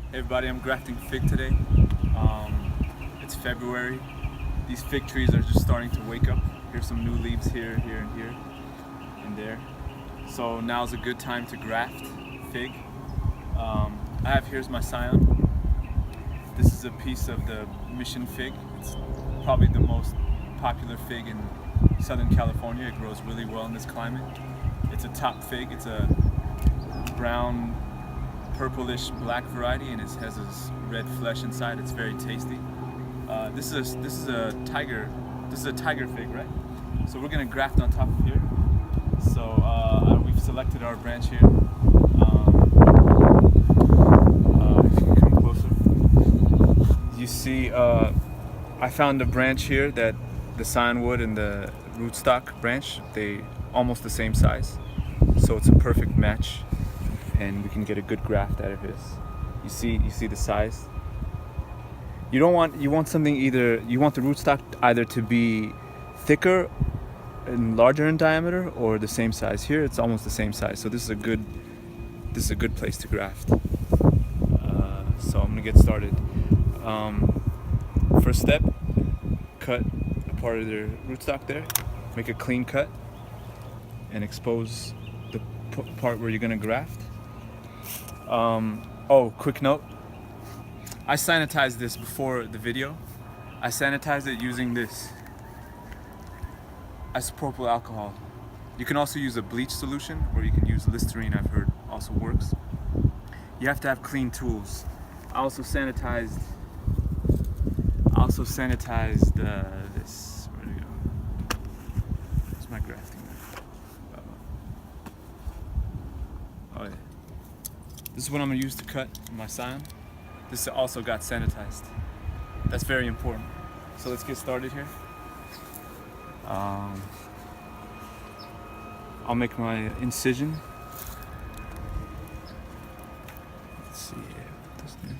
Hey everybody, I'm grafting fig today. It's February. These fig trees are just starting to wake up. Here's some new leaves here, and there. So now's a good time to graft fig. Here's my scion. This is a piece of the mission fig. It's probably the most popular fig in Southern California. It grows really well in this climate. It's a top fig. It's a brown, purplish black variety, and it has this red flesh inside. It's very tasty. This is a tiger fig, right? So we're gonna graft on top of here. So we've selected our branch here. If you can come closer, you see I found a branch here that the scionwood and the rootstock branch, they almost the same size, so it's a perfect match, and we can get a good graft out of this. You see the size. You want something, you want the rootstock either to be thicker and larger in diameter or the same size. Here it's almost the same size, so this is a good place to graft. So I'm gonna get started. First step, cut a part of the rootstock there, make a clean cut, and expose the part where you're gonna graft. Oh, quick note. I sanitized this before the video. I sanitized it using this isopropyl alcohol. You can also use a bleach solution, or you can use Listerine, I've heard also works. You have to have clean tools. I also sanitized this. Where do we go? Where's my grafting knife? Oh yeah. This is what I'm gonna use to cut my scion. This also got sanitized. That's very important. So let's get started here. I'll make my incision. Let's see here. This thing.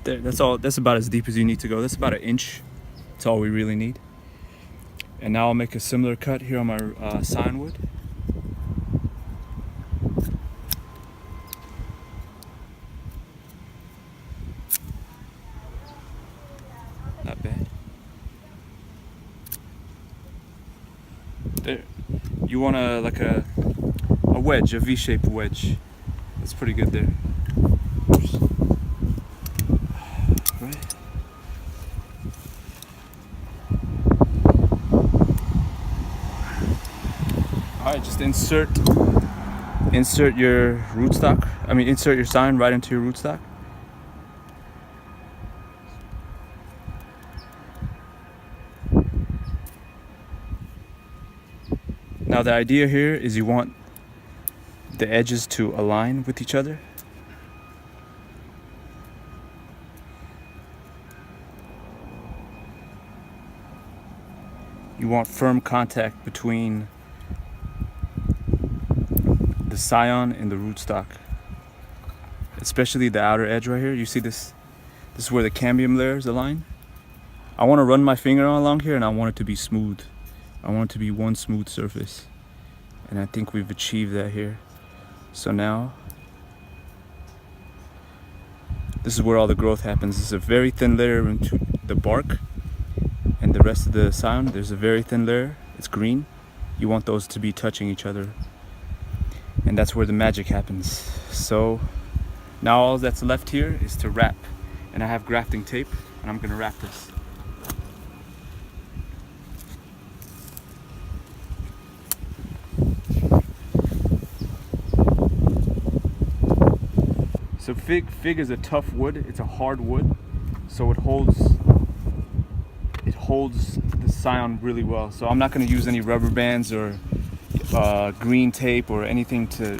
There, that's all. That's about as deep as you need to go. That's about 1 inch. That's all we really need. And now I'll make a similar cut here on my scionwood. Not bad. There. You want a wedge, a V-shaped wedge. That's pretty good there. Oops. Right. Alright, just insert your rootstock. Insert your scion right into your rootstock. Now the idea here is you want the edges to align with each other. You want firm contact between the scion and the rootstock, especially the outer edge right here. You see this? This is where the cambium layers align. I want to run my finger along here, and I want it to be smooth. I want it to be one smooth surface, and I think we've achieved that here. So now, this is where all the growth happens. This is a very thin layer into the bark, and the rest of the scion, there's a very thin layer. It's green. You want those to be touching each other, and that's where the magic happens. So now all that's left here is to wrap, and I have grafting tape, and I'm gonna wrap this. So fig is a tough wood. It's a hard wood, so it holds the scion really well. So I'm not going to use any rubber bands or green tape or anything to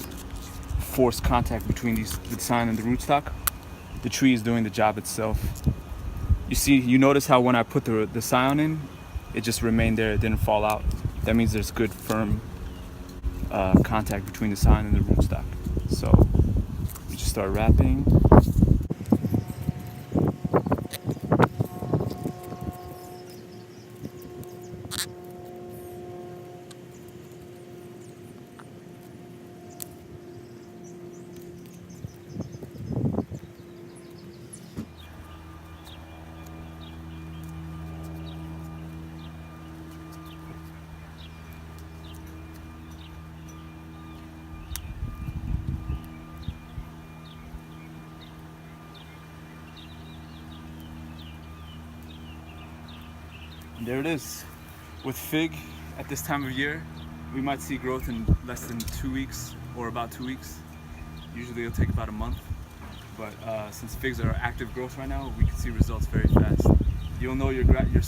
force contact between the scion and the rootstock. The tree is doing the job itself. You notice how when I put the scion in, it just remained there. It didn't fall out. That means there's good firm contact between the scion and the rootstock. So we just start wrapping. And there it is. With fig, at this time of year, we might see growth in less than 2 weeks or about 2 weeks. Usually it'll take about a month. But since figs are active growth right now, we can see results very fast. You'll know your graft is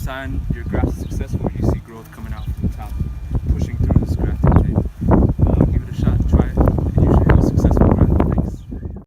successful when you see growth coming out from the top, pushing through